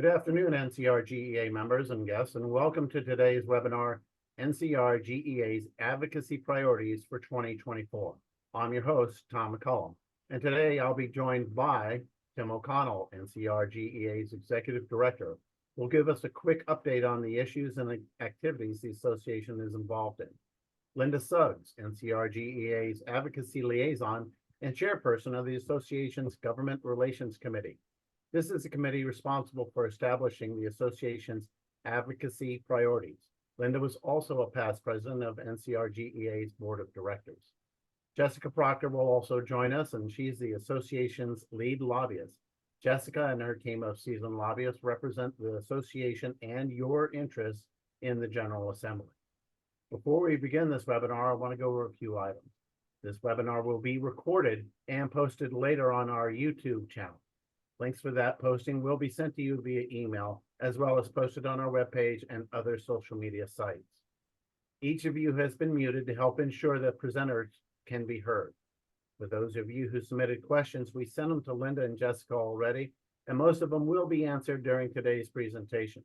Good afternoon, NCRGEA members and guests, and welcome to today's webinar, NCRGEA's Advocacy Priorities for 2024. I'm your host, Tom McCullum, and today I'll be joined by Tim O'Connell, NCRGEA's Executive Director, who will give us a quick update on the issues and activities the association is involved in. Linda Suggs, NCRGEA's Advocacy Liaison and Chairperson of the Association's Government Relations Committee. This is a committee responsible for establishing the association's advocacy priorities. Linda was also a past president of NCRGEA's Board of Directors. Jessica Proctor will also join us, and she's the association's lead lobbyist. Jessica and her team of seasoned lobbyists represent the association and your interests in the General Assembly. Before we begin this webinar, I want to go over a few items. This webinar will be recorded and posted later on our YouTube channel. Links for that posting will be sent to you via email, as well as posted on our webpage and other social media sites. Each of you has been muted to help ensure that presenters can be heard. For those of you who submitted questions, we sent them to Linda and Jessica already, and most of them will be answered during today's presentation.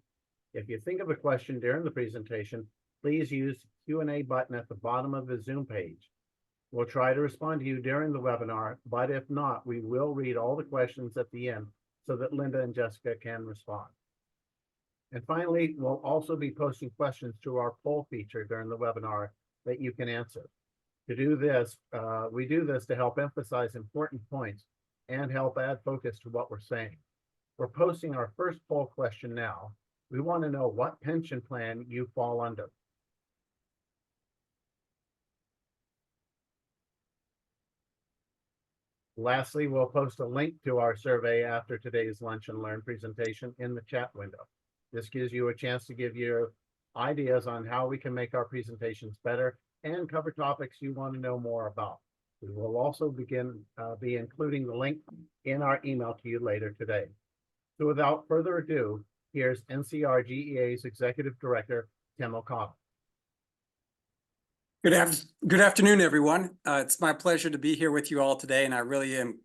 If you think of a question during the presentation, please use the Q&A button at the bottom of the Zoom page. We'll try to respond to you during the webinar, but if not, we will read all the questions at the end so that Linda and Jessica can respond. And finally, we'll also be posting questions to our poll feature during the webinar that you can answer. To do this, we do this to help emphasize important points and help add focus to what we're saying. We're posting our first poll question now. We want to know what pension plan you fall under. Lastly, we'll post a link to our survey after today's Lunch and Learn presentation in the chat window. This gives you a chance to give your ideas on how we can make our presentations better and cover topics you want to know more about. We will also be including the link in our email to you later today. So without further ado, here's NCRGEA's Executive Director, Tim O'Connell. Good afternoon, everyone. It's my pleasure to be here with you all today, and I really am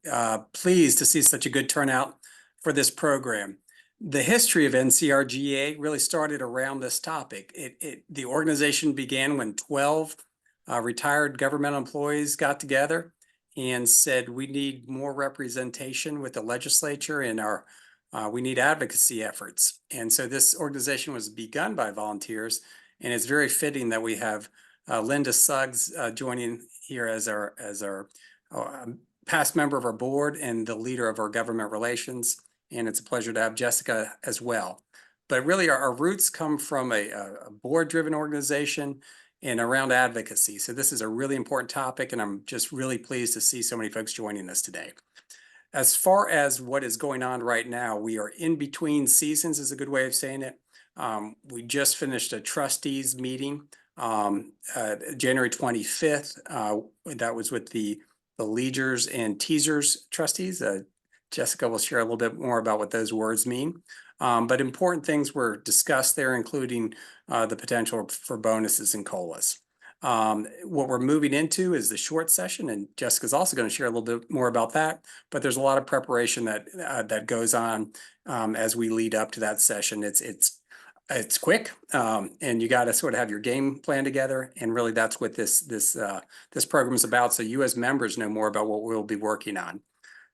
pleased to see such a good turnout for this program. The history of NCRGEA really started around this topic. The organization began when 12 retired government employees got together and said, we need more representation with the legislature and we need advocacy efforts. And so this organization was begun by volunteers, and it's very fitting that we have Linda Suggs joining here as our past member of our board and the leader of our government relations. And it's a pleasure to have Jessica as well. But really our roots come from a board-driven organization and around advocacy. So this is a really important topic, and I'm just really pleased to see so many folks joining us today. As far as what is going on right now, we are in between seasons is a good way of saying it. We just finished a trustees meeting January 25th. That was with the Leaders and Teasers trustees. Jessica will share a little bit more about what those words mean. But important things were discussed there, including the potential for bonuses and COLAs. What we're moving into is the short session, and Jessica's also going to share a little bit more about that. But there's a lot of preparation that goes on as we lead up to that session. It's quick, and you got to sort of have your game plan together, and really that's what this program is about. So you as members know more about what we'll be working on.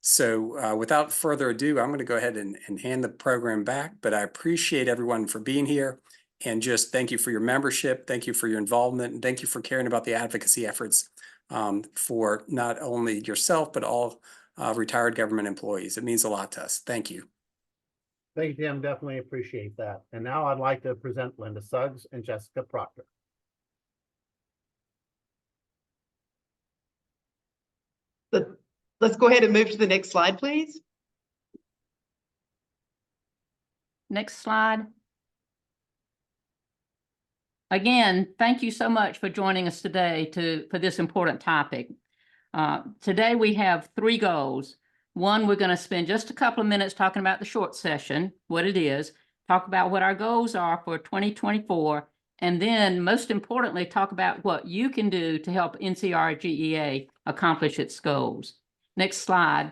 So without further ado, I'm going to go ahead and hand the program back. But I appreciate everyone for being here, and just thank you for your membership, thank you for your involvement, and thank you for caring about the advocacy efforts for not only yourself but all retired government employees. It means a lot to us. Thank you. Thank you, Tim. Definitely appreciate that. And now I'd like to present Linda Suggs and Jessica Proctor. Let's go ahead and move to the next slide, please. Next slide. Again, thank you so much for joining us today for this important topic. Today we have 3 goals. One, we're going to spend just a couple of minutes talking about the short session, what it is, talk about what our goals are for 2024, and then most importantly, talk about what you can do to help NCRGEA accomplish its goals. Next slide.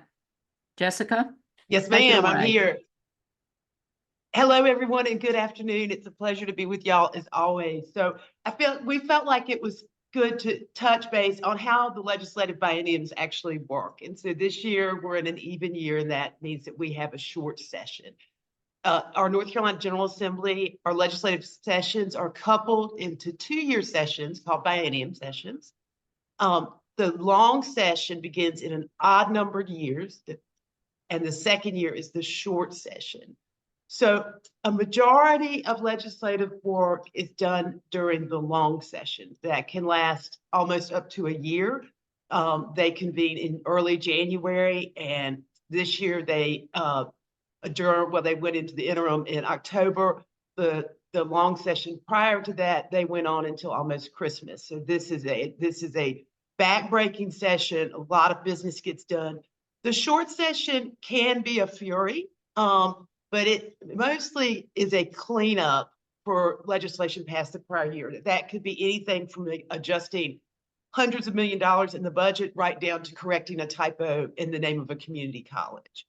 Jessica? Yes, ma'am, I'm here. Hello, everyone, and good afternoon. It's a pleasure to be with y'all as always. So we felt like it was good to touch base on how the legislative bienniums actually work. And so this year we're in an even year, and that means that we have a short session. Our North Carolina General Assembly, our legislative sessions are coupled into 2-year sessions called biennium sessions. The long session begins in an odd numbered years, and the second year is the short session. So a majority of legislative work is done during the long session that can last almost up to a year. They convene in early January, and this year they adjourned. Well, they went into the interim in October. The long session prior to that, they went on until almost Christmas. So this is a backbreaking session. A lot of business gets done. The short session can be a fury. But it mostly is a cleanup for legislation passed the prior year. That could be anything from adjusting hundreds of $millions in the budget right down to correcting a typo in the name of a community college.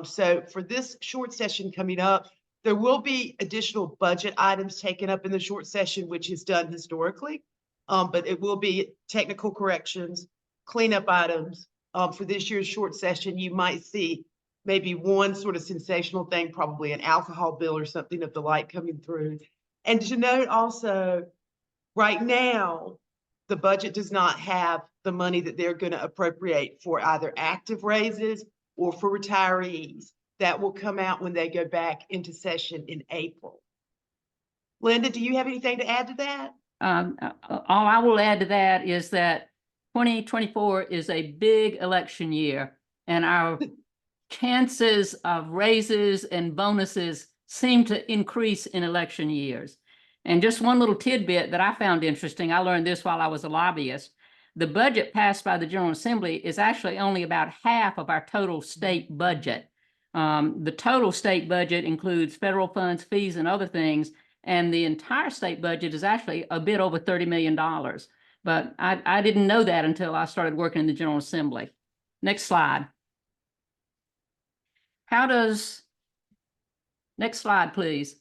So for this short session coming up, there will be additional budget items taken up in the short session, which is done historically, but it will be technical corrections, cleanup items. For this year's short session, you might see maybe one sort of sensational thing, probably an alcohol bill or something of the like coming through. And to note also, right now, the budget does not have the money that they're going to appropriate for either active raises or for retirees. That will come out when they go back into session in April. Linda, do you have anything to add to that? All I will add to that is that 2024 is a big election year, and our chances of raises and bonuses seem to increase in election years. And just one little tidbit that I found interesting, I learned this while I was a lobbyist. The budget passed by the General Assembly is actually only about half of our total state budget. The total state budget includes federal funds, fees, and other things, and the entire state budget is actually a bit over $30 million. But I didn't know that until I started working in the General Assembly. Next slide. Next slide, please.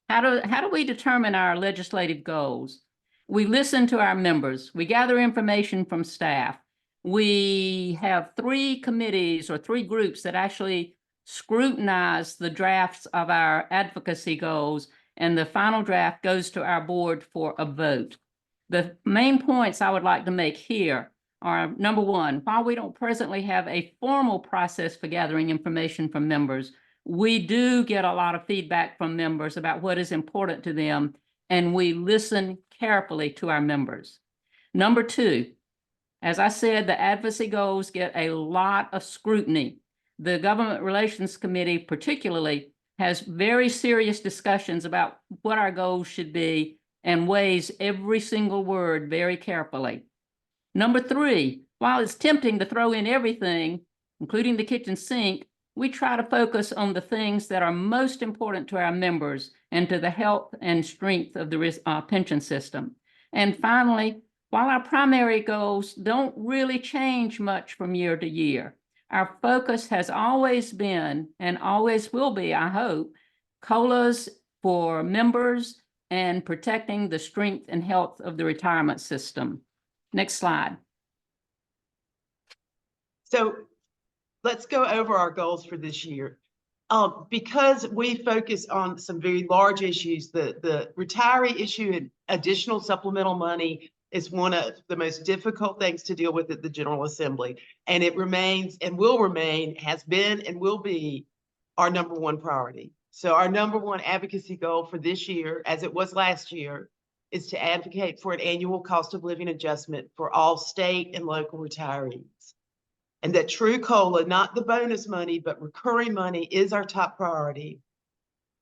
How do we determine our legislative goals? We listen to our members. We gather information from staff. We have 3 committees or 3 groups that actually scrutinize the drafts of our advocacy goals, and the final draft goes to our board for a vote. The main points I would like to make here are, number one, while we don't presently have a formal process for gathering information from members, we do get a lot of feedback from members about what is important to them, and we listen carefully to our members. Number two, as I said, the advocacy goals get a lot of scrutiny. The Government Relations Committee particularly has very serious discussions about what our goals should be and weighs every single word very carefully. Number three, while it's tempting to throw in everything, including the kitchen sink, we try to focus on the things that are most important to our members and to the health and strength of the pension system. And finally, while our primary goals don't really change much from year to year, our focus has always been and always will be, I hope, COLAs for members and protecting the strength and health of the retirement system. Next slide. So let's go over our goals for this year. Because we focus on some very large issues, the retiree issue and additional supplemental money is one of the most difficult things to deal with at the General Assembly. And it remains and will remain, has been and will be our number one priority. So our number one advocacy goal for this year, as it was last year, is to advocate for an annual cost of living adjustment for all state and local retirees. And that true COLA, not the bonus money, but recurring money, is our top priority.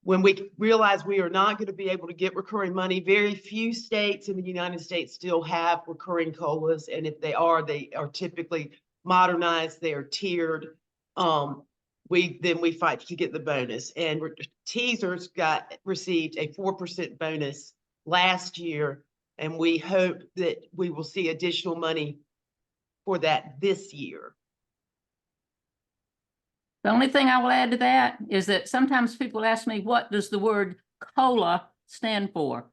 When we realize we are not going to be able to get recurring money, very few states in the United States still have recurring COLAs. And if they are typically modernized, they are tiered. We fight to get the bonus. And teasers received a 4% bonus last year. And we hope that we will see additional money for that this year. The only thing I will add to that is that sometimes people ask me, what does the word COLA stand for?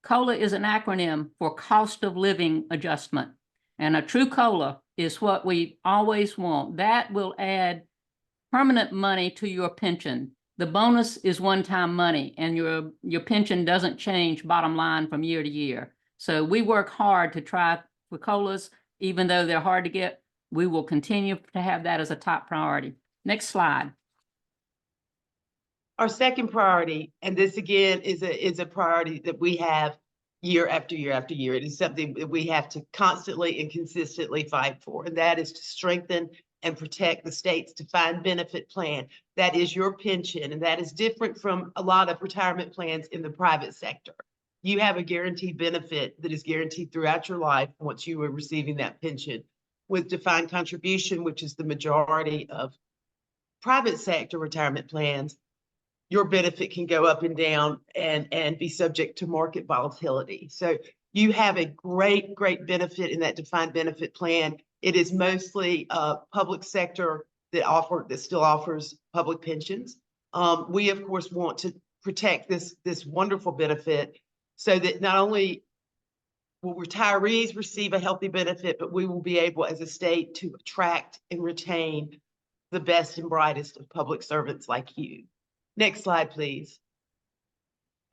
COLA is an acronym for cost of living adjustment. And a true COLA is what we always want. That will add permanent money to your pension. The bonus is one-time money, and your pension doesn't change bottom line from year to year. So we work hard to try for COLAs, even though they're hard to get. We will continue to have that as a top priority. Next slide. Our second priority, and this again is a priority that we have year after year after year. It is something that we have to constantly and consistently fight for, and that is to strengthen and protect the state's defined benefit plan. That is your pension, and that is different from a lot of retirement plans in the private sector. You have a guaranteed benefit that is guaranteed throughout your life once you are receiving that pension. With defined contribution, which is the majority of private sector retirement plans, your benefit can go up and down and be subject to market volatility. So you have a great benefit in that defined benefit plan. It is mostly public sector that still offers public pensions. We of course want to protect this wonderful benefit so that not only will retirees receive a healthy benefit, but we will be able as a state to attract and retain the best and brightest of public servants like you. Next slide, please.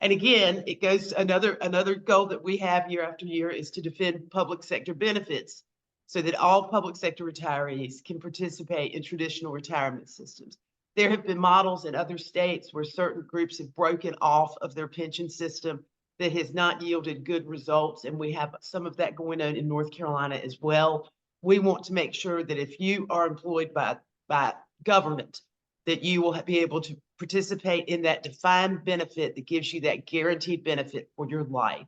And again, it goes another goal that we have year after year is to defend public sector benefits so that all public sector retirees can participate in traditional retirement systems. There have been models in other states where certain groups have broken off of their pension system that has not yielded good results, and we have some of that going on in North Carolina as well. We want to make sure that if you are employed by government, that you will be able to participate in that defined benefit that gives you that guaranteed benefit for your life.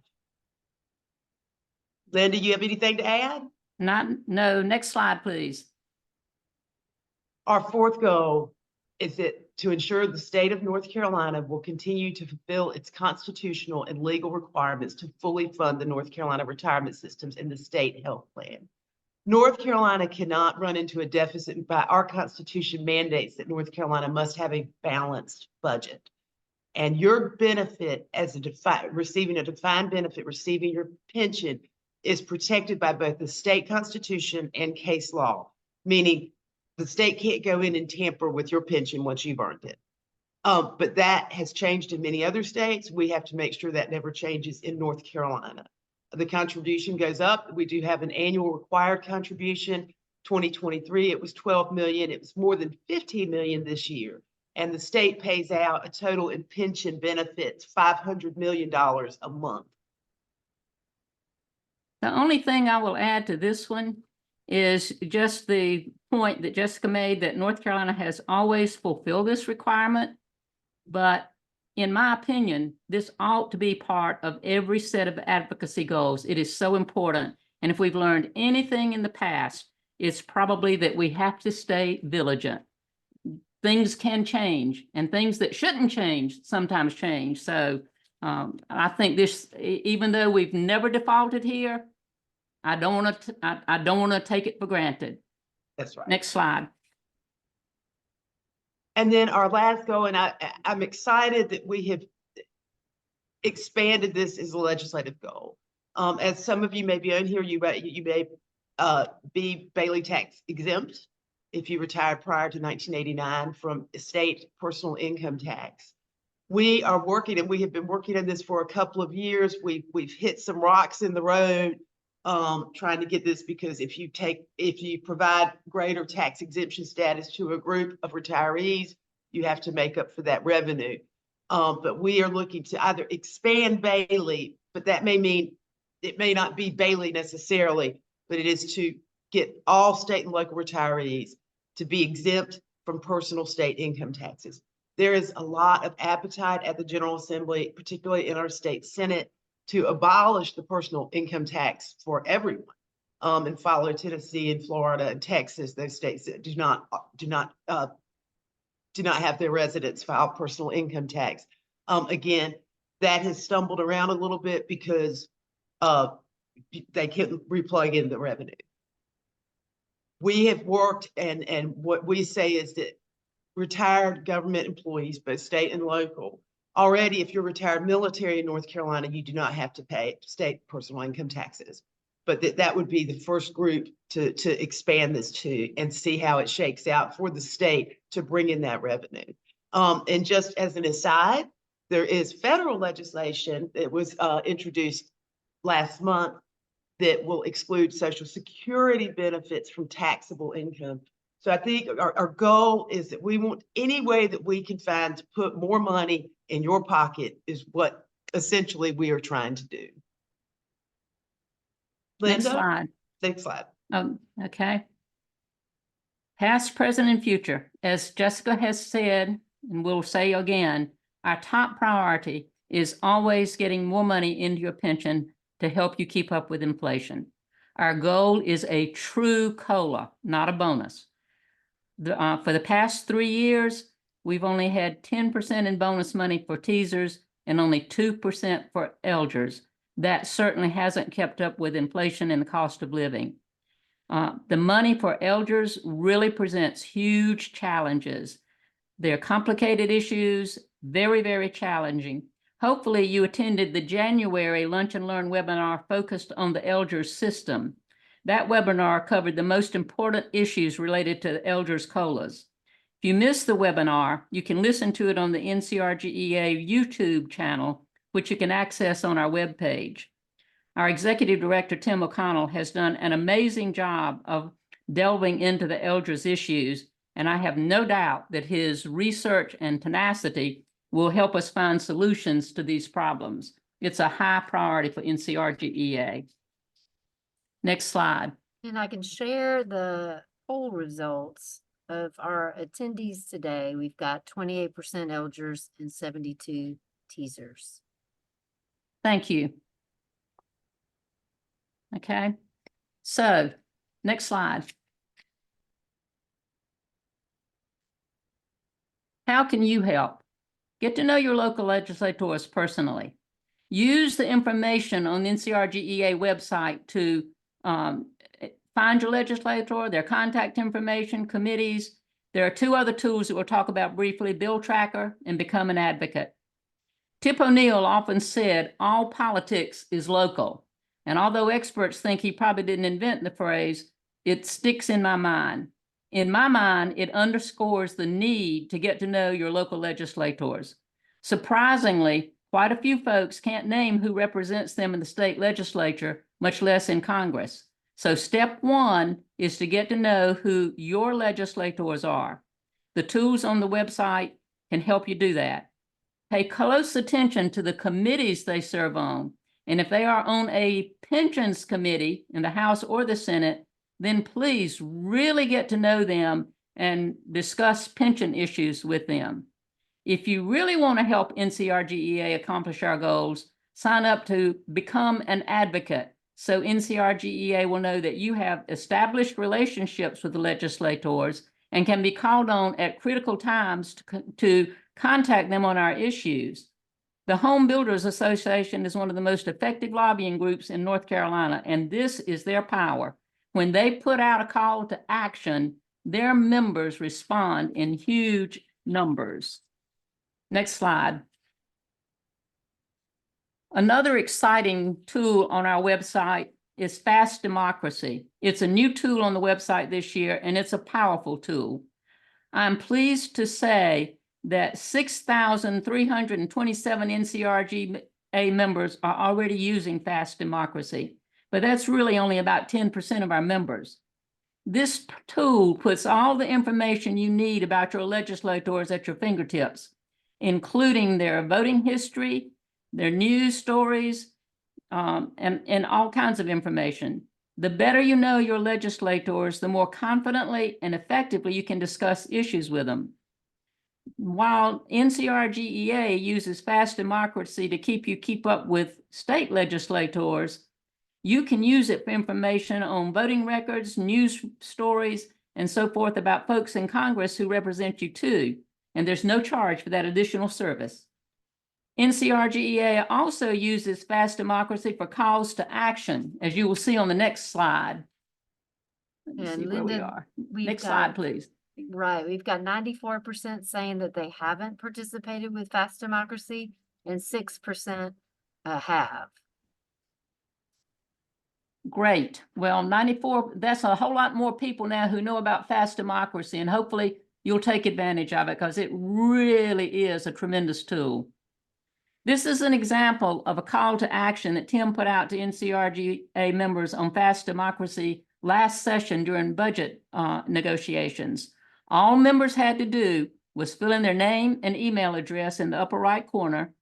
Linda, you have anything to add? No, next slide, please. Our fourth goal is that to ensure the state of North Carolina will continue to fulfill its constitutional and legal requirements to fully fund the North Carolina retirement systems and the state health plan. North Carolina cannot run into a deficit. By our Constitution mandates that North Carolina must have a balanced budget. And your benefit as receiving a defined benefit, receiving your pension, is protected by both the state constitution and case law, meaning the state can't go in and tamper with your pension once you've earned it. But that has changed in many other states. We have to make sure that never changes in North Carolina. The contribution goes up. We do have an annual required contribution. 2023, it was 12 million. It was more than 15 million this year. And the state pays out a total in pension benefits, $500 million a month. The only thing I will add to this one is just the point that Jessica made that North Carolina has always fulfilled this requirement. But in my opinion, this ought to be part of every set of advocacy goals. It is so important. And if we've learned anything in the past, it's probably that we have to stay vigilant. Things can change, and things that shouldn't change sometimes change. So I think this, even though we've never defaulted here, I don't want to take it for granted. That's right. Next slide. And then our last goal, and I'm excited that we have expanded this as a legislative goal. As some of you may be on here, you may be Bailey tax exempt if you retired prior to 1989 from state personal income tax. We are working, and we have been working on this for a couple of years. We've hit some rocks in the road trying to get this, because if you provide greater tax exemption status to a group of retirees, you have to make up for that revenue. But we are looking to either expand Bailey, but that may mean it may not be Bailey necessarily, but it is to get all state and local retirees to be exempt from personal state income taxes. There is a lot of appetite at the General Assembly, particularly in our state Senate, to abolish the personal income tax for everyone, and follow Tennessee and Florida and Texas, those states that do not have their residents file personal income tax. Again, that has stumbled around a little bit because they couldn't replug in the revenue. We have worked, and what we say is that retired government employees, both state and local. Already, if you're retired military in North Carolina, you do not have to pay state personal income taxes. But that would be the first group to expand this to and see how it shakes out for the state to bring in that revenue. And just as an aside, there is federal legislation that was introduced last month that will exclude Social Security benefits from taxable income. So I think our goal is that we want any way that we can find to put more money in your pocket is what essentially we are trying to do. Next Linda, slide. next slide. Okay. Past, present, and future. As Jessica has said, and we'll say again, our top priority is always getting more money into your pension to help you keep up with inflation. Our goal is a true COLA, not a bonus. For the past 3 years, we've only had 10% in bonus money for teasers and only 2% for elders. That certainly hasn't kept up with inflation and the cost of living. The money for elders really presents huge challenges. They're complicated issues, very, very challenging. Hopefully you attended the January Lunch and Learn webinar focused on the elders system. That webinar covered the most important issues related to the elders COLAs. If you missed the webinar, you can listen to it on the NCRGEA YouTube channel, which you can access on our webpage. Our Executive Director, Tim O'Connell, has done an amazing job of delving into the elders issues, and I have no doubt that his research and tenacity will help us find solutions to these problems. It's a high priority for NCRGEA. Next slide. And I can share the poll results of our attendees today. We've got 28% elders and 72 teasers. Thank you. Okay, so next slide. How can you help? Get to know your local legislators personally. Use the information on the NCRGEA website to find your legislator, their contact information, committees. There are 2 other tools that we'll talk about briefly, Bill Tracker and Become an Advocate. Tip O'Neill often said, all politics is local. And although experts think he probably didn't invent the phrase, it sticks in my mind. In my mind, it underscores the need to get to know your local legislators. Surprisingly, quite a few folks can't name who represents them in the state legislature, much less in Congress. So step 1 is to get to know who your legislators are. The tools on the website can help you do that. Pay close attention to the committees they serve on. And if they are on a pensions committee in the House or the Senate, then please really get to know them and discuss pension issues with them. If you really want to help NCRGEA accomplish our goals, sign up to Become an Advocate, so NCRGEA will know that you have established relationships with the legislators and can be called on at critical times to contact them on our issues. The Home Builders Association is one of the most effective lobbying groups in North Carolina, and this is their power. When they put out a call to action, their members respond in huge numbers. Next slide. Another exciting tool on our website is FastDemocracy. It's a new tool on the website this year, and it's a powerful tool. I'm pleased to say that 6,327 NCRGEA members are already using FastDemocracy, but that's really only about 10% of our members. This tool puts all the information you need about your legislators at your fingertips, including their voting history, their news stories, and all kinds of information. The better you know your legislators, the more confidently and effectively you can discuss issues with them. While NCRGEA uses FastDemocracy to keep up with state legislators, you can use it for information on voting records, news stories, and so forth about folks in Congress who represent you too. And there's no charge for that additional service. NCRGEA also uses FastDemocracy for calls to action, as you will see on the next slide. Let me And see where we Linda, are. we've Next got- slide, please. Right, we've got 94% saying that they haven't participated with FastDemocracy and 6% have. Great. Well, 94, that's a whole lot more people now who know about FastDemocracy, and hopefully you'll take advantage of it because it really is a tremendous tool. This is an example of a call to action that Tim put out to NCRGEA members on FastDemocracy last session during budget negotiations. All members had to do was fill in their name and email address in the upper right corner,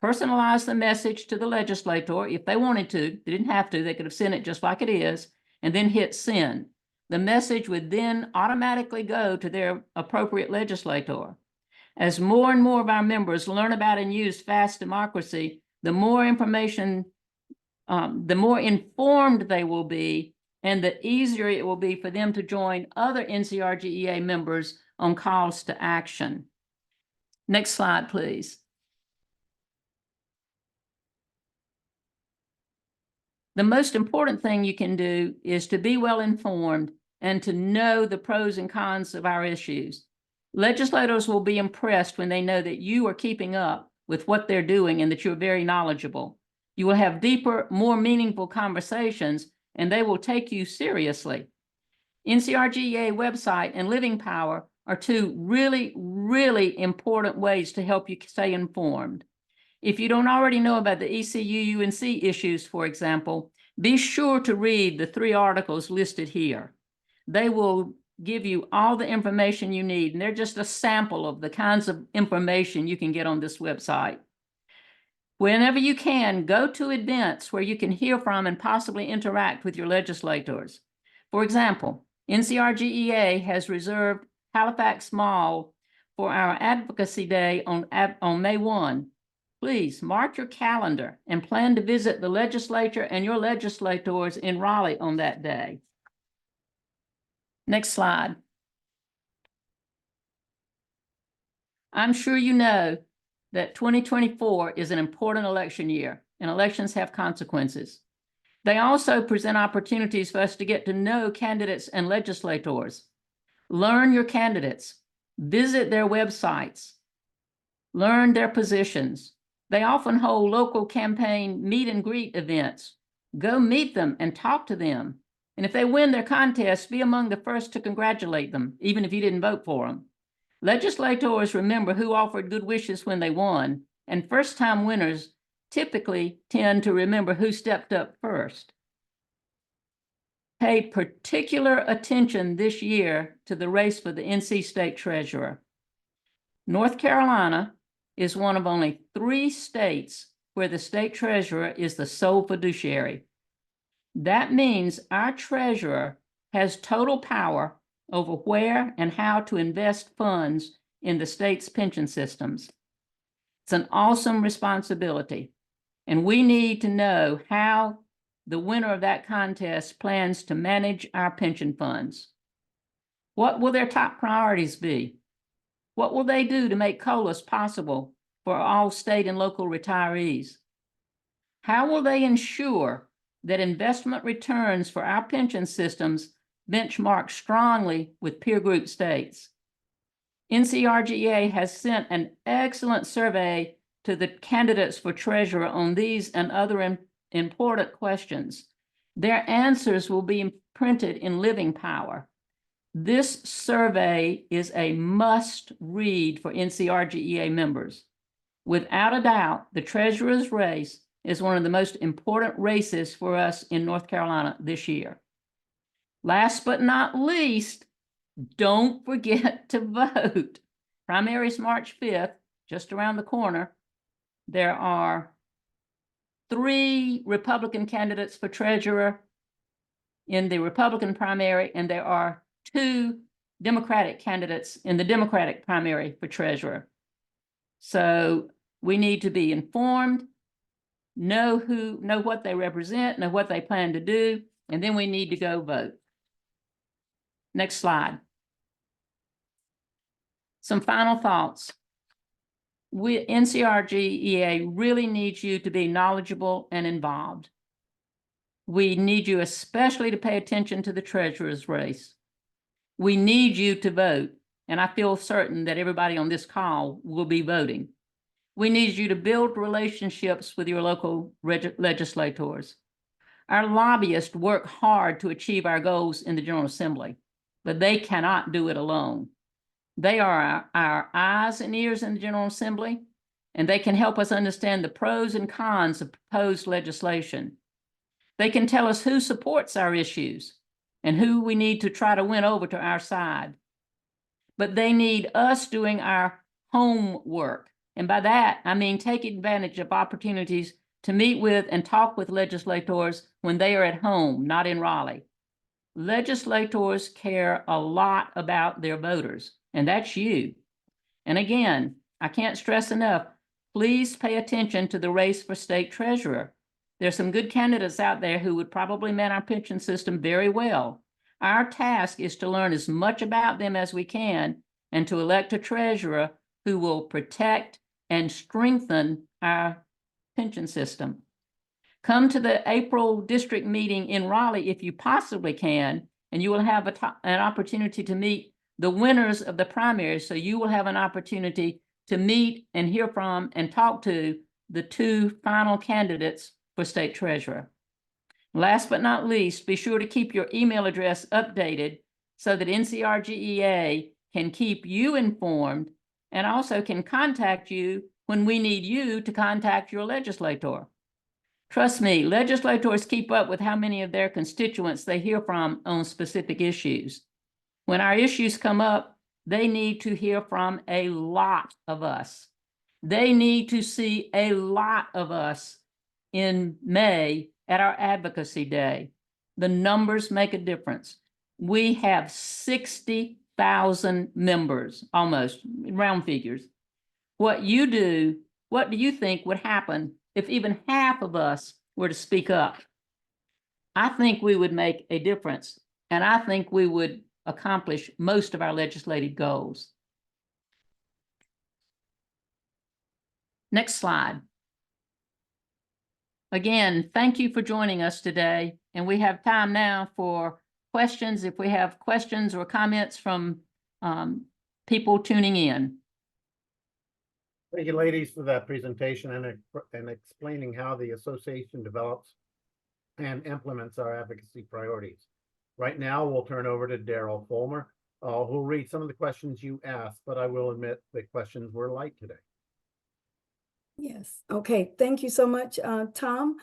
personalize the message to the legislator if they wanted to. They didn't have to. They could have sent it just like it is, and then hit send. The message would then automatically go to their appropriate legislator. As more and more of our members learn about and use FastDemocracy, the more information, the more informed they will be, and the easier it will be for them to join other NCRGEA members on calls to action. Next slide, please. The most important thing you can do is to be well informed and to know the pros and cons of our issues. Legislators will be impressed when they know that you are keeping up with what they're doing and that you're very knowledgeable. You will have deeper, more meaningful conversations, and they will take you seriously. NCRGEA website and Living Power are two really, really important ways to help you stay informed. If you don't already know about the ECU-UNC issues, for example, be sure to read the 3 articles listed here. They will give you all the information you need, and they're just a sample of the kinds of information you can get on this website. Whenever you can, go to events where you can hear from and possibly interact with your legislators. For example, NCRGEA has reserved Halifax Mall for our Advocacy Day on May 1. Please mark your calendar and plan to visit the legislature and your legislators in Raleigh on that day. Next slide. I'm sure you know that 2024 is an important election year, and elections have consequences. They also present opportunities for us to get to know candidates and legislators. Learn your candidates, visit their websites, learn their positions. They often hold local campaign meet and greet events. Go meet them and talk to them. And if they win their contest, be among the first to congratulate them, even if you didn't vote for them. Legislators remember who offered good wishes when they won, and first-time winners typically tend to remember who stepped up first. Pay particular attention this year to the race for the NC State Treasurer. North Carolina is one of only 3 states where the state treasurer is the sole fiduciary. That means our treasurer has total power over where and how to invest funds in the state's pension systems. It's an awesome responsibility, and we need to know how the winner of that contest plans to manage our pension funds. What will their top priorities be? What will they do to make COLAs possible for all state and local retirees? How will they ensure that investment returns for our pension systems benchmark strongly with peer group states? NCRGEA has sent an excellent survey to the candidates for treasurer on these and other important questions. Their answers will be printed in Living Power. This survey is a must read for NCRGEA members. Without a doubt, the treasurer's race is one of the most important races for us in North Carolina this year. Last but not least, don't forget to vote. Primary is March 5th, just around the corner. There are 3 Republican candidates for treasurer in the Republican primary, and there are 2 Democratic candidates in the Democratic primary for treasurer. So we need to be informed, know what they represent, know what they plan to do, and then we need to go vote. Next slide. Some final thoughts. NCRGEA really needs you to be knowledgeable and involved. We need you especially to pay attention to the treasurer's race. We need you to vote, and I feel certain that everybody on this call will be voting. We need you to build relationships with your local legislators. Our lobbyists work hard to achieve our goals in the General Assembly, but they cannot do it alone. They are our eyes and ears in the General Assembly, and they can help us understand the pros and cons of proposed legislation. They can tell us who supports our issues and who we need to try to win over to our side. But they need us doing our homework. And by that, I mean taking advantage of opportunities to meet with and talk with legislators when they are at home, not in Raleigh. Legislators care a lot about their voters, and that's you. And again, I can't stress enough, please pay attention to the race for state treasurer. There's some good candidates out there who would probably man our pension system very well. Our task is to learn as much about them as we can and to elect a treasurer who will protect and strengthen our pension system. Come to the April district meeting in Raleigh if you possibly can, and you will have an opportunity to meet the winners of the primaries. So you will have an opportunity to meet and hear from and talk to the two final candidates for state treasurer. Last but not least, be sure to keep your email address updated so that NCRGEA can keep you informed and also can contact you when we need you to contact your legislator. Trust me, legislators keep up with how many of their constituents they hear from on specific issues. When our issues come up, they need to hear from a lot of us. They need to see a lot of us in May at our Advocacy Day. The numbers make a difference. We have 60,000 members, almost, round figures. What do you think would happen if even half of us were to speak up? I think we would make a difference, and I think we would accomplish most of our legislative goals. Next slide. Again, thank you for joining us today, and we have time now for questions if we have questions or comments from people tuning in. Thank you, ladies, for that presentation and explaining how the association develops and implements our advocacy priorities. Right now, we'll turn over to Daryl Fulmer, who'll read some of the questions you asked, but I will admit the questions were light today. Yes. Okay. Thank you so much, Tom.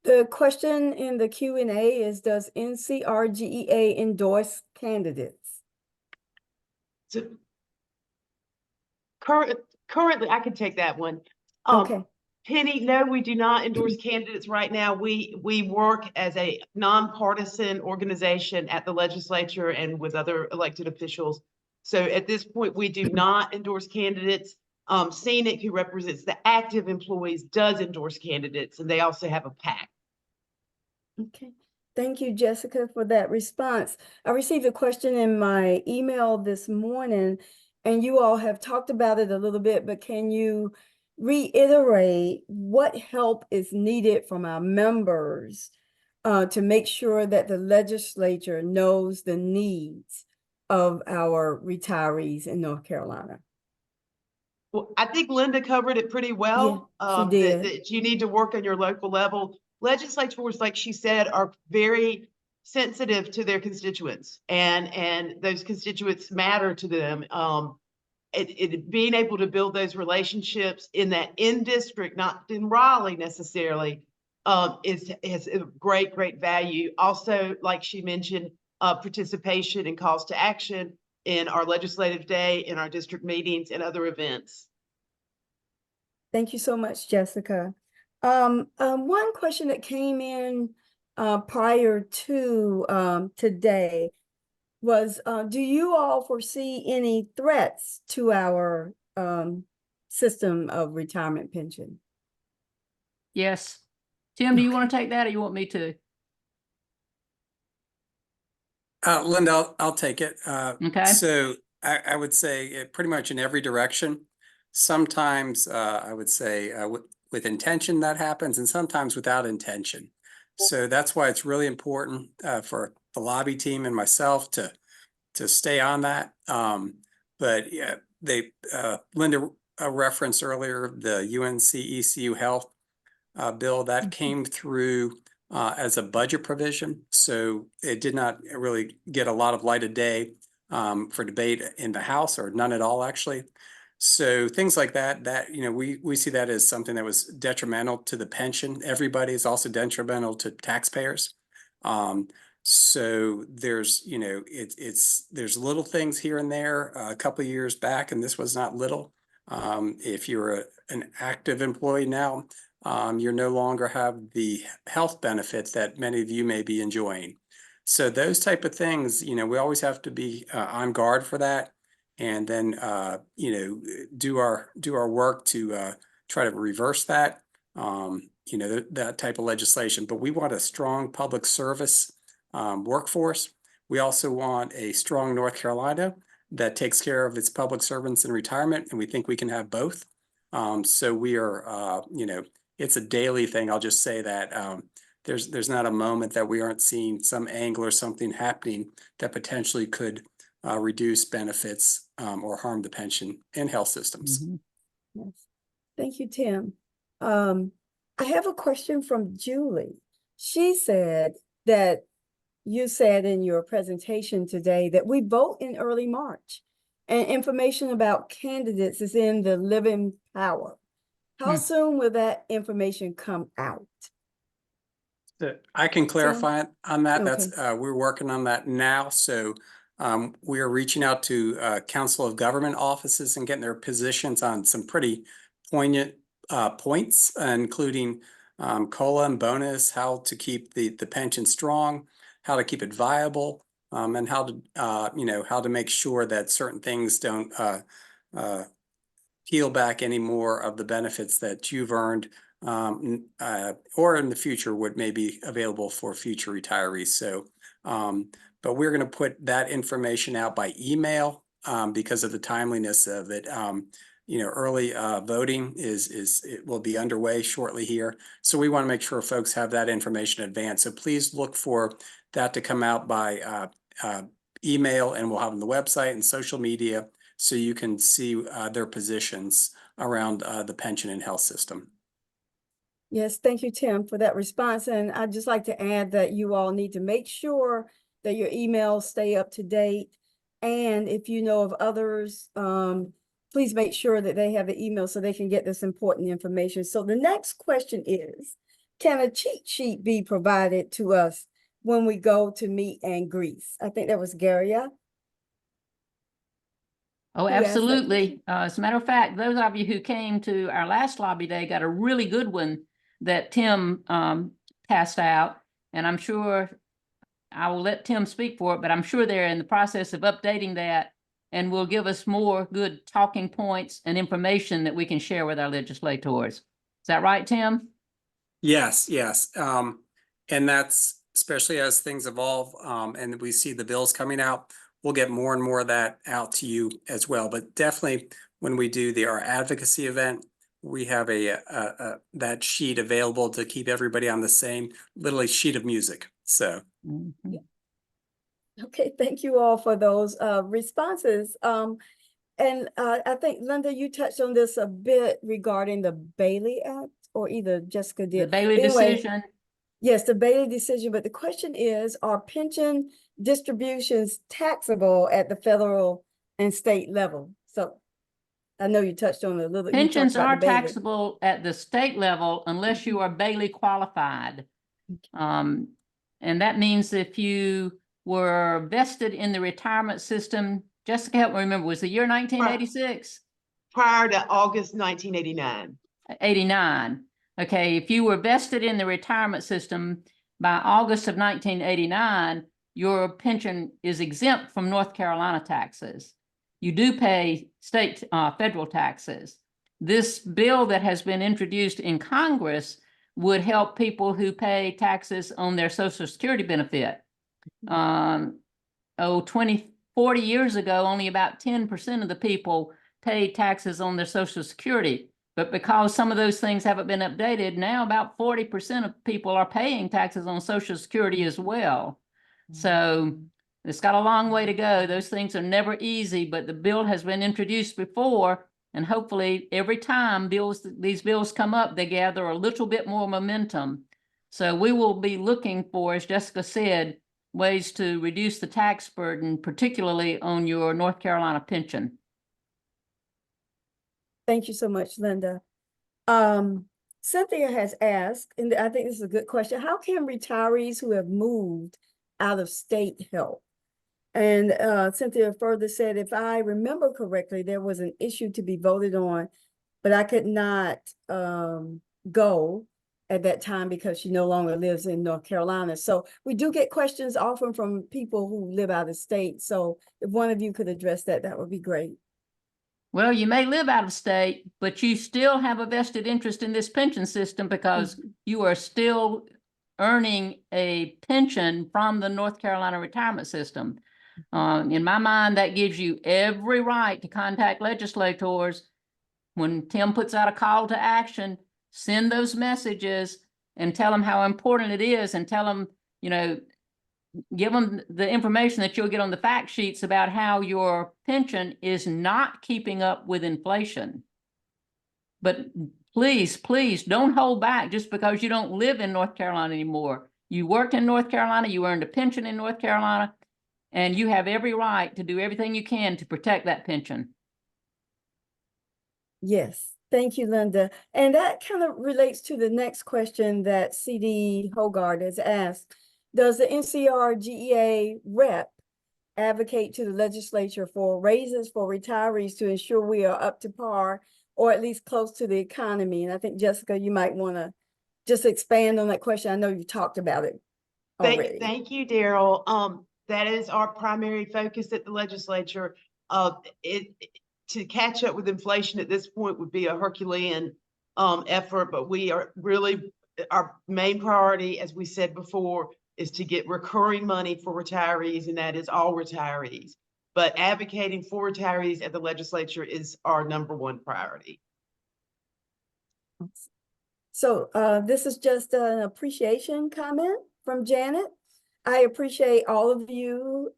The question in the Q&A is, does NCRGEA endorse candidates? So currently, I can take that one. Okay. Penny, no, we do not endorse candidates right now. We work as a nonpartisan organization at the legislature and with other elected officials. So at this point, we do not endorse candidates. Scenic, who represents the active employees, does endorse candidates, and they also have a PAC. Okay. Thank you, Jessica, for that response. I received a question in my email this morning, and you all have talked about it a little bit, but can you reiterate what help is needed from our members to make sure that the legislature knows the needs of our retirees in North Carolina? Well, I think Linda covered it pretty well. Yeah, she did. That you need to work on your local level. Legislators, like she said, are very sensitive to their constituents, and those constituents matter to them. Being able to build those relationships in that in-district, not in Raleigh necessarily, is a great value. Also, like she mentioned, participation and calls to action in our legislative day, in our district meetings, and other events. Thank you so much, Jessica. One question that came in prior to today was, do you all foresee any threats to our system of retirement pension? Yes. Tim, do you want to take that or you want me to? Linda, I'll take it. Okay. So I would say pretty much in every direction. Sometimes I would say with intention that happens, and sometimes without intention. So that's why it's really important for the lobby team and myself to stay on that. But yeah, Linda referenced earlier the UNC-ECU Health bill that came through as a budget provision. So it did not really get a lot of light of day for debate in the House, or none at all, actually. So things like that, we see that as something that was detrimental to the pension. Everybody is also detrimental to taxpayers. So there's, there's little things here and there. A couple of years back, and this was not little. If you're an active employee now, you no longer have the health benefits that many of you may be enjoying. So those type of things, we always have to be on guard for that, and then do our work to try to reverse that. That type of legislation. But we want a strong public service workforce. We also want a strong North Carolina that takes care of its public servants in retirement, and we think we can have both. So we are, it's a daily thing. I'll just say that there's not a moment that we aren't seeing some angle or something happening that potentially could reduce benefits or harm the pension and health systems. Yes. Thank you, Tim. I have a question from Julie. She said that you said in your presentation today that we vote in early March, and information about candidates is in the Living Power. How soon will that information come out? I can clarify on that. Okay. That's we're working on that now. So we are reaching out to Council of Government offices and getting their positions on some pretty poignant points, including COLA and bonus, how to keep the pension strong, how to keep it viable, and how to how to make sure that certain things don't peel back any more of the benefits that you've earned, or in the future would maybe available for future retirees. So, but we're going to put that information out by email because of the timeliness of it. Early voting it will be underway shortly here. So we want to make sure folks have that information in advance. So please look for that to come out by email, and we'll have on the website and social media so you can see their positions around the pension and health system. Yes, thank you, Tim, for that response. And I'd just like to add that you all need to make sure that your emails stay up to date. And if you know of others, please make sure that they have the email so they can get this important information. So the next question is, can a cheat sheet be provided to us when we go to meet and greet? I think that was Gary. Oh, absolutely. As a matter of fact, those of you who came to our last lobby day got a really good one that Tim passed out. And I'm sure I will let Tim speak for it, but I'm sure they're in the process of updating that and will give us more good talking points and information that we can share with our legislators. Is that right, Tim? Yes. And that's especially as things evolve and we see the bills coming out, we'll get more and more of that out to you as well. But definitely when we do our advocacy event, we have that sheet available to keep everybody on the same literally sheet of music. So. Okay, thank you all for those responses. And I think, Linda, you touched on this a bit regarding the Bailey Act, or either Jessica did. The Bailey decision. Yes, the Bailey decision. But the question is, are pension distributions taxable at the federal and state level? So I know you touched on it a little. Pensions are taxable at the state level unless you are Bailey qualified. And that means if you were vested in the retirement system, Jessica, help me remember, was the year 1986? Prior to August 1989. 89. Okay, if you were vested in the retirement system by August of 1989, your pension is exempt from North Carolina taxes. You do pay state, federal taxes. This bill that has been introduced in Congress would help people who pay taxes on their Social Security benefit. 40 years ago, only about 10% of the people paid taxes on their Social Security. But because some of those things haven't been updated, now about 40% of people are paying taxes on Social Security as well. So It's got a long way to go. Those things are never easy, but the bill has been introduced before, and hopefully every time these bills come up, they gather a little bit more momentum. So we will be looking for, as Jessica said, ways to reduce the tax burden, particularly on your North Carolina pension. Thank you so much, Linda. Cynthia has asked, and I think this is a good question, how can retirees who have moved out of state help? And Cynthia further said, if I remember correctly, there was an issue to be voted on, but I could not go at that time because she no longer lives in North Carolina. So we do get questions often from people who live out of state. So if one of you could address that, that would be great. Well, you may live out of state, but you still have a vested interest in this pension system because you are still earning a pension from the North Carolina retirement system. In my mind, that gives you every right to contact legislators. When Tim puts out a call to action, send those messages and tell them how important it is, and tell them, you know, give them the information that you'll get on the fact sheets about how your pension is not keeping up with inflation. But please, please don't hold back just because you don't live in North Carolina anymore. You worked in North Carolina, you earned a pension in North Carolina, and you have every right to do everything you can to protect that pension. Yes, thank you, Linda. And that kind of relates to the next question that CD Hogard has asked. Does the NCRGEA rep advocate to the legislature for raises for retirees to ensure we are up to par or at least close to the economy? And I think, Jessica, you might want to just expand on that question. I know you've talked about it already. Thank you, Daryl. That is our primary focus at the legislature. To catch up with inflation at this point would be a Herculean effort, but we are really, our main priority, as we said before, is to get recurring money for retirees, and that is all retirees. But advocating for retirees at the legislature is our #1 priority. So this is just an appreciation comment from Janet. I appreciate all of you,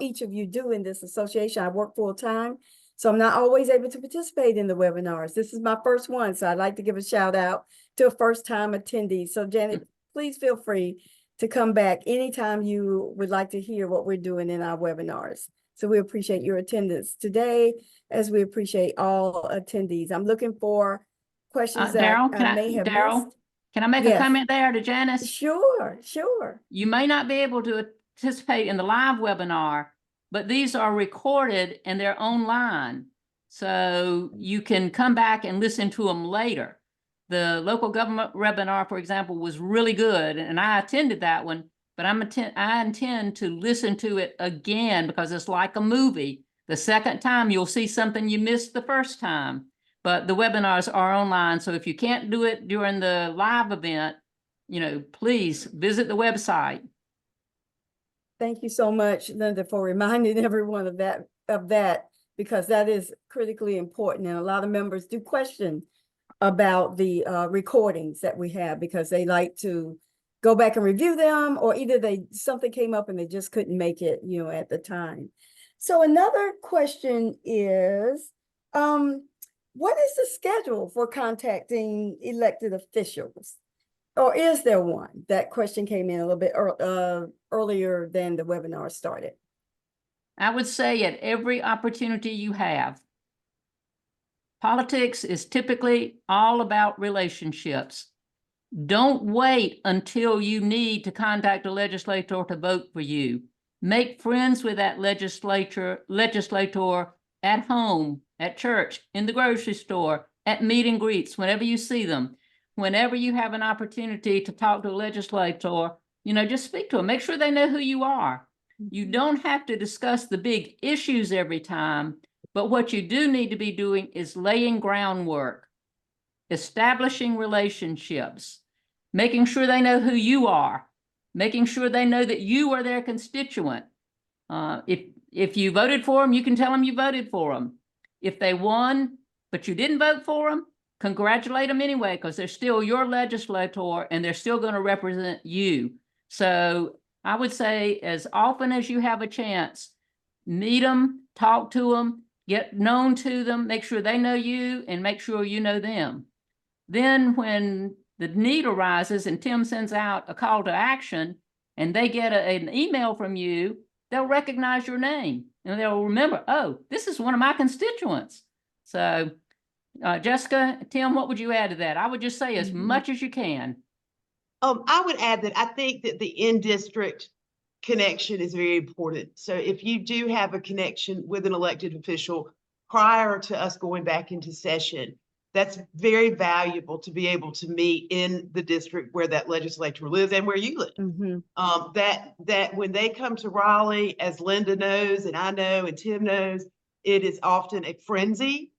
each of you do in this association. I work full time, so I'm not always able to participate in the webinars. This is my first one, so I'd like to give a shout out to a first time attendee. So Janet, please feel free to come back anytime you would like to hear what we're doing in our webinars. So we appreciate your attendance today, as we appreciate all attendees. I'm looking for questions that Daryl, I may have missed. can I make a Yes. comment there to Janice? Sure, sure. You may not be able to participate in the live webinar, but these are recorded and they're online. So you can come back and listen to them later. The local government webinar, for example, was really good, and I attended that one, but I intend to listen to it again because it's like a movie. The second time you'll see something you missed the first time, but the webinars are online. So if you can't do it during the live event, you know, please visit the website. Thank you so much, Linda, for reminding everyone of that, because that is critically important. And a lot of members do question about the recordings that we have because they like to go back and review them, or either something came up and they just couldn't make it, you know, at the time. So another question is, what is the schedule for contacting elected officials? Or is there one? That question came in a little bit earlier than the webinar started. I would say at every opportunity you have. Politics is typically all about relationships. Don't wait until you need to contact a legislator to vote for you. Make friends with that legislator at home, at church, in the grocery store, at meet and greets, whenever you see them. Whenever you have an opportunity to talk to a legislator, you know, just speak to them. Make sure they know who you are. You don't have to discuss the big issues every time, but what you do need to be doing is laying groundwork, establishing relationships, making sure they know who you are, making sure they know that you are their constituent. If you voted for them, you can tell them you voted for them. If they won, but you didn't vote for them, congratulate them anyway, because they're still your legislator and they're still going to represent you. So I would say as often as you have a chance, meet them, talk to them, get known to them, make sure they know you, and make sure you know them. Then when the need arises and Tim sends out a call to action and they get an email from you, they'll recognize your name and they'll remember, oh, this is one of my constituents. So Jessica, Tim, what would you add to that? I would just say as much as you can. I would add that I think that the in-district connection is very important. So if you do have a connection with an elected official prior to us going back into session, that's very valuable to be able to meet in the district where that legislature lives and where you live. That when they come to Raleigh, as Linda knows, and I know, and Tim knows, it is often a frenzy.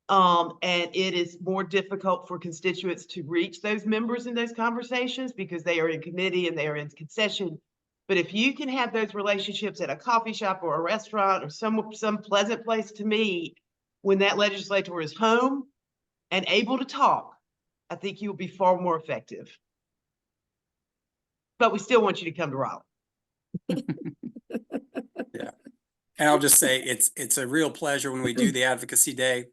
And it is more difficult for constituents to reach those members in those conversations because they are in committee and they are in concession. But if you can have those relationships at a coffee shop or a restaurant or some pleasant place to meet when that legislator is home and able to talk, I think you'll be far more effective. But we still want you to come to Raleigh. Yeah. And I'll just say it's a real pleasure when we do the Advocacy Day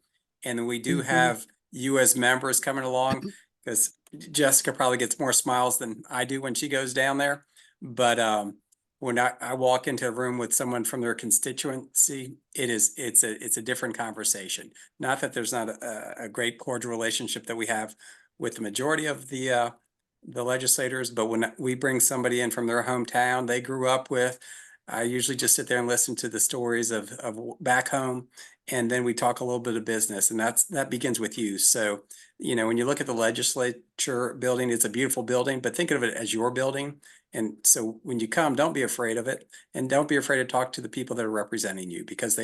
and then we do have you as members coming along, because Jessica probably gets more smiles than I do when she goes down there. But when I walk into a room with someone from their constituency, it's a different conversation. Not that there's not a great cordial relationship that we have with the majority of the legislators, but when we bring somebody in from their hometown they grew up with, I usually just sit there and listen to the stories of back home, and then we talk a little bit of business, and that begins with you. So, you know, when you look at the legislature building, it's a beautiful building, but think of it as your building. And so when you come, don't be afraid of it, and don't be afraid to talk to the people that are representing you, because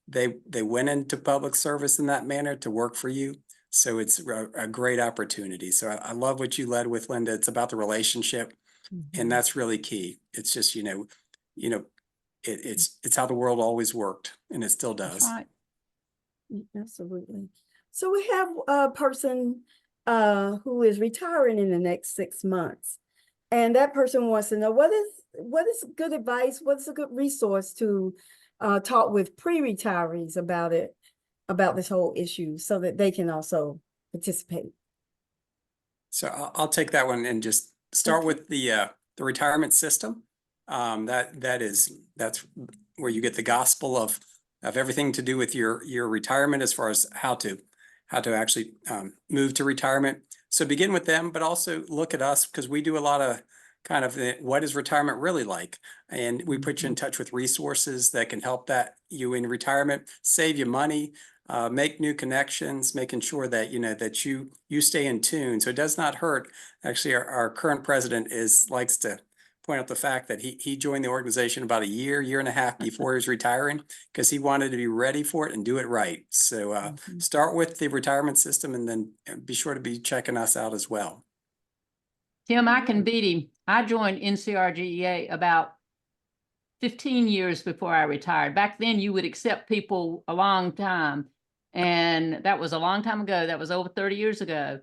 they went into public service in that manner to work for you. So it's a great opportunity. So I love what you led with, Linda. It's about the relationship, and that's really key. It's just, it's how the world always worked, and it still does. That's right. Absolutely. So we have a person who is retiring in the next 6 months, and that person wants to know what is good advice, what's a good resource to talk with pre-retirees about this whole issue, so that they can also participate. So I'll take that one and just start with the retirement system. That's where you get the gospel of everything to do with your retirement, as far as how to actually move to retirement. So begin with them, but also look at us, because we do a lot of kind of what is retirement really like, and we put you in touch with resources that can help you in retirement, save you money, make new connections, making sure that that you stay in tune. So it does not hurt. Actually, our current president likes to point out the fact that he joined the organization about a year and a half before he was retiring, because he wanted to be ready for it and do it right. So start with the retirement system, and then be sure to be checking us out as well. Tim, I can beat him. I joined NCRGEA about 15 years before I retired. Back then, you would accept people a long time, and that was a long time ago. That was over 30 years ago.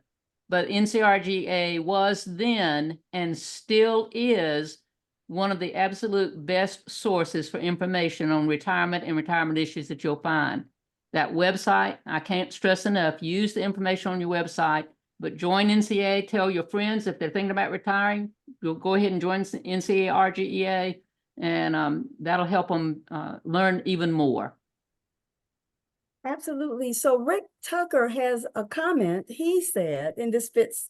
But NCRGEA was then and still is one of the absolute best sources for information on retirement and retirement issues that you'll find. That website, I can't stress enough, use the information on your website, but join NCA, tell your friends if they're thinking about retiring, you'll go ahead and join NCRGEA, and that'll help them learn even more. Absolutely. So Rick Tucker has a comment. He said, and this fits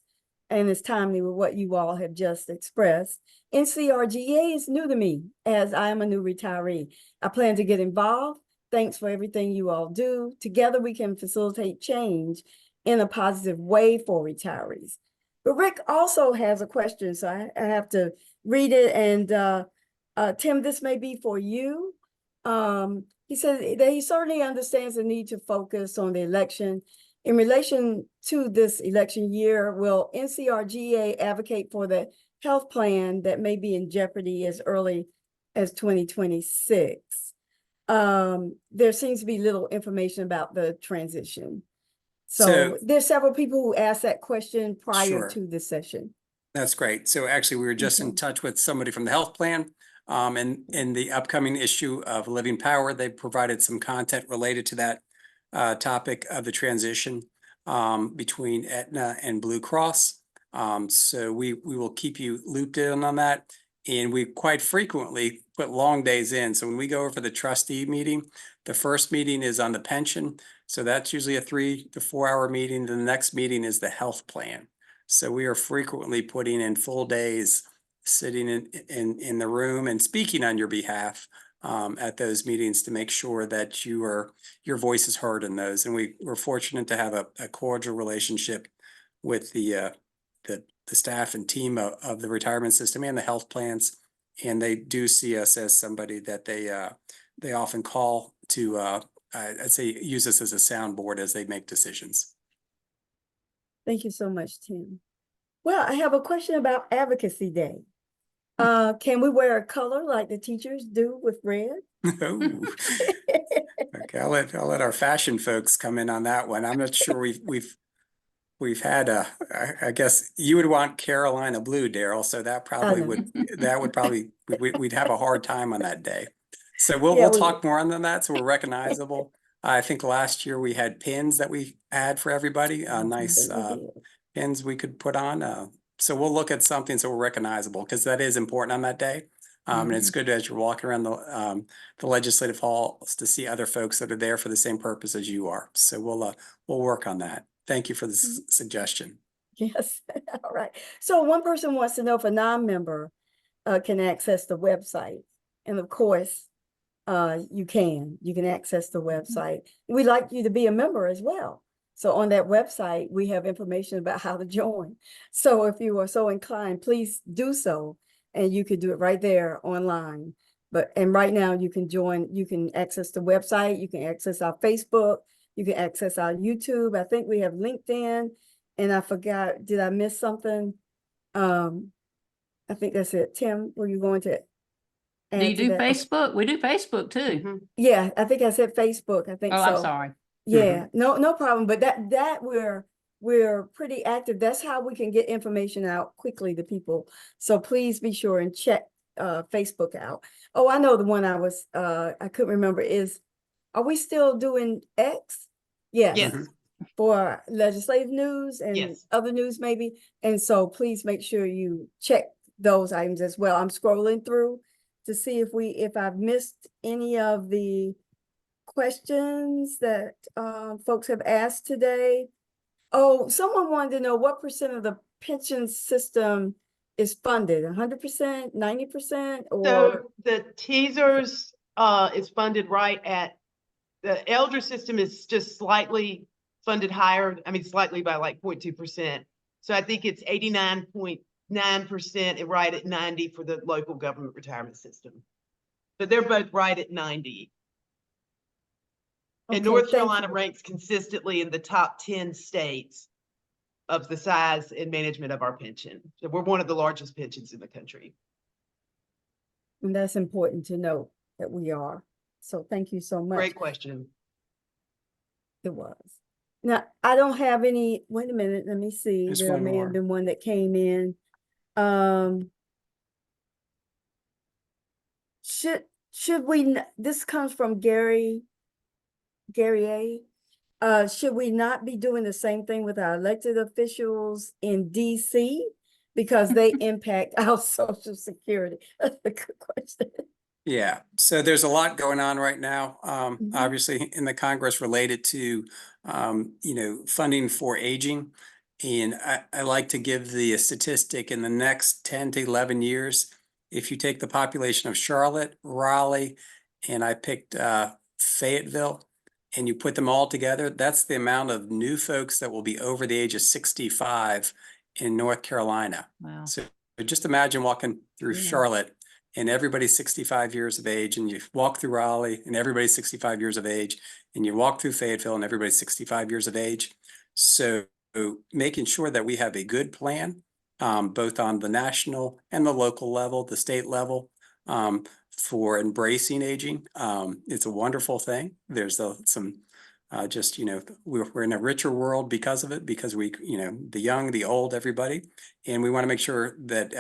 and is timely with what you all have just expressed, NCRGEA is new to me, as I am a new retiree. I plan to get involved. Thanks for everything you all do. Together we can facilitate change in a positive way for retirees. But Rick also has a question, so I have to read it. And Tim, this may be for you. He said that he certainly understands the need to focus on the election. In relation to this election year, will NCRGEA advocate for the health plan that may be in jeopardy as early as 2026? There seems to be little information about the transition. So there's several people who asked that question prior to the session. That's great. So actually, we were just in Okay. touch with somebody from the health plan. And in the upcoming issue of Living Power, they provided some content related to that topic of the transition between Aetna and Blue Cross. So we will keep you looped in on that. And we quite frequently put long days in. So when we go over for the trustee meeting, the first meeting is on the pension. So that's usually a 3 to 4 hour meeting. The next meeting is the health plan. So we are frequently putting in full days, sitting in the room and speaking on your behalf at those meetings to make sure that your voice is heard in those. And we're fortunate to have a cordial relationship with the staff and team of the retirement system and the health plans. And they do see us as somebody that they often call to, I'd say, use us as a soundboard as they make decisions. Thank you so much, Tim. Well, I have a question about Advocacy Day. Can we wear a color like the teachers do with red? Oh, okay, I'll let our fashion folks come in on that one. I'm not sure we've had I guess you would want Carolina blue, Daryl, so that probably we'd have a hard time on that day. So Yeah, we'll we talk more on that so we're recognizable. I think last year we had pins that we had for everybody, nice we did. pins we could put on. So we'll look at something so we're recognizable because that is important on that day. And it's good as you're walking around the legislative halls to see other folks that are there for the same purpose as you are. So we'll work on that. Thank you for the suggestion. Yes, all right. So one person wants to know if a non-member can access the website. And of course, you can access the website. We'd like you to be a member as well. So on that website, we have information about how to join. So if you are so inclined, please do so. And you could do it right there online. And right now you can join, you can access the website, you can access our Facebook, you can access our YouTube. I think we have LinkedIn, and I forgot, did I miss something? I think that's it. Tim, were you going to Do you add to do that? Facebook? We do Facebook too. Mhm. Yeah, I think I said Facebook. I think Oh, so. I'm sorry. Yeah, no problem. But that we're pretty active. That's how we can get information out quickly to people. So please be sure and check Facebook out. Oh, I know the one I couldn't remember is, are we still doing X? Yes. Yes, For legislative news and Yes. other news maybe. And so please make sure you check those items as well. I'm scrolling through to see if I've missed any of the questions that folks have asked today. Oh, someone wanted to know what percent of the pension system is funded, 100%, 90%, or? so the teasers is funded right at, the elder system is just slightly funded higher, I mean, slightly by like 0.2%. So I think it's 89.9% and right at 90 for the local government retirement system. But they're both right at 90. And Okay, North thank Carolina you. ranks consistently in the top 10 states of the size and management of our pension. So we're one of the largest pensions in the country. And that's important to note that we are. So thank you so much. Great question. It was. Now, I don't have any, wait a minute, let me see. There's There one may more. have been one that came in. Should we, this comes from Gary A. Should we not be doing the same thing with our elected officials in DC? Because they impact our Social Security. That's a good question. Yeah, so there's a lot going on right now, Mhm. obviously in the Congress related to, funding for aging. And I like to give the statistic in the next 10 to 11 years, if you take the population of Charlotte, Raleigh, and I picked Fayetteville, and you put them all together, that's the amount of new folks that will be over the age of 65 in North Carolina. Wow. So just imagine walking through Yeah. Charlotte and everybody's 65 years of age, and you walk through Raleigh and everybody's 65 years of age, and you walk through Fayetteville and everybody's 65 years of age. So making sure that we have a good plan, both on the national and the local level, the state level, for embracing aging. It's a wonderful thing. There's some Just, we're in a richer world because of it, because we, the young, the old, everybody. And we want to make sure that,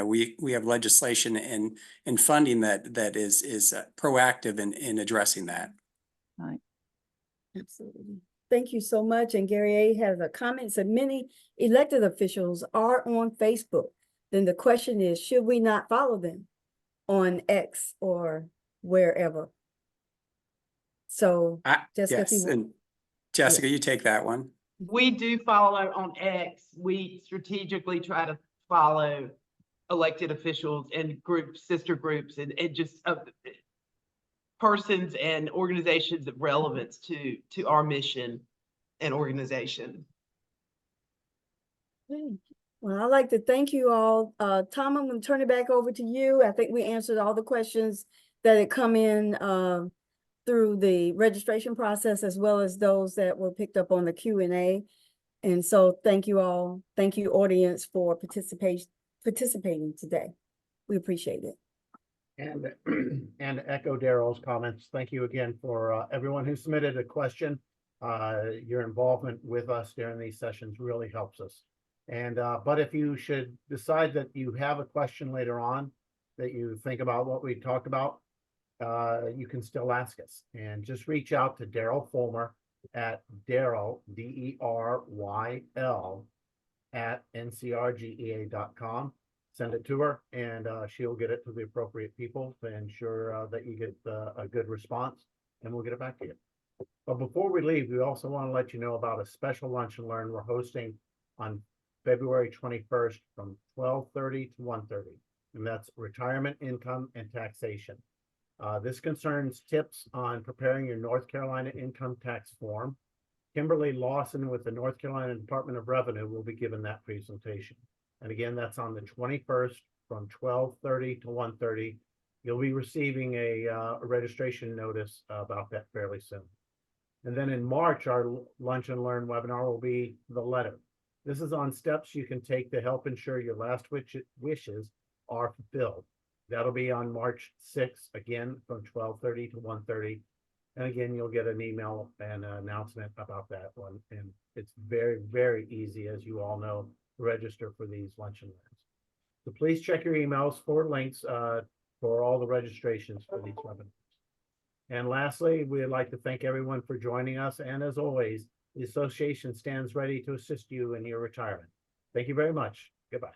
we have legislation and funding that is proactive in addressing that. Absolutely. Thank you so much. And Gary A. has a comment, said many elected officials are on Facebook. Then the question is, should we not follow them on X or wherever? So Jessica, if you Yes, want- and Jessica, you take that one. We do follow on X. We strategically try to follow elected officials and groups, sister groups, and just persons and organizations of relevance to our mission and organization. Okay. Well, I'd like to thank you all. Tom, I'm going to turn it back over to you. I think we answered all the questions that had come in through the registration process, as well as those that were picked up on the Q&A. And so thank you all. Thank you, audience, for participating today. We appreciate it. And echo Daryl's comments. Thank you again for everyone who submitted a question. Your involvement with us during these sessions really helps us. And but if you should decide that you have a question later on that you think about what we talked about, you can still ask us, and just reach out to Daryl Fulmer at Daryl, DERYL at NCRGEA.com. Send it to her, and she'll get it to the appropriate people to ensure that you get a good response, and we'll get it back to you. But before we leave, we also want to let you know about a special lunch and learn we're hosting on February 21st from 12:30 to 1:30, and that's retirement income and taxation. This concerns tips on preparing your North Carolina income tax form. Kimberly Lawson with the North Carolina Department of Revenue will be given that presentation. And again, that's on the 21st from 12:30 to 1:30. You'll be receiving a registration notice about that fairly soon. And then in March, our Lunch and Learn webinar will be the letter. This is on steps you can take to help ensure your last wishes are fulfilled. That'll be on March 6th, again, from 12:30 to 1:30. And again, you'll get an email and an announcement about that one. And it's very, very easy, as you all know, to register for these lunch and learns. So please check your emails for links for all the registrations for these webinars. And lastly, we'd like to thank everyone for joining us. And as always, the association stands ready to assist you in your retirement. Thank you very much. Goodbye.